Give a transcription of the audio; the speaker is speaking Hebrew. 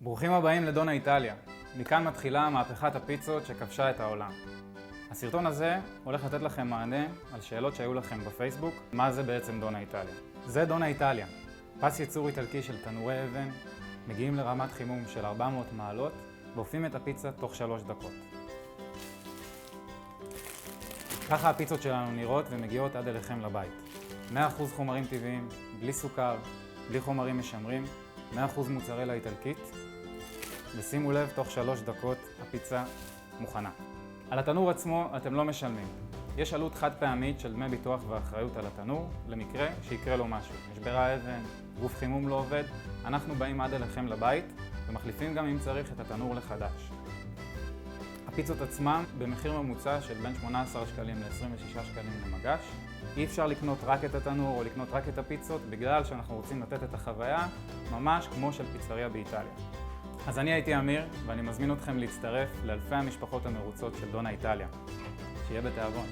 ברוכים הבאים לדונה איטליה. מכאן מתחילה מהפכת הפיצות שכבשה את העולם. הסרטון הזה הולך לתת לכם מענה על שאלות שהיו לכם בפייסבוק. מה זה בעצם דונה איטליה? זה דונה איטליה. פס ייצור איטלקי של תנורי אבן, מגיעים לרמת חימום של 400 מעלות, ואופים את הפיצה תוך 3 דקות. ככה הפיצות שלנו נראות ומגיעות עד אליכם לבית. 100% חומרים טבעיים, בלי סוכר, בלי חומרים משמרים, 100% מוצרלה איטלקית. ושימו לב, תוך 3 דקות הפיצה מוכנה. על התנור עצמו אתם לא משלמים. יש עלות חד פעמית של דמי ביטוח ואחריות על התנור, למקרה שיקרה לו משהו. נשברה אבן, גוף חימום לא עובד, אנחנו באים עד אליכם לבית ומחליפים גם אם צריך את התנור לחדש. הפיצות עצמם במחיר ממוצע של בין 18 שקלים ל-26 שקלים למגש. אי אפשר לקנות רק את התנור או לקנות רק את הפיצות בגלל שאנחנו רוצים לתת את החוויה ממש כמו של פיצריה באיטליה. אז אני הייתי אמיר ואני מזמין אתכם להצטרף לאלפי המשפחות המרוצות של דונה איטליה. שיהיה בתיאבון.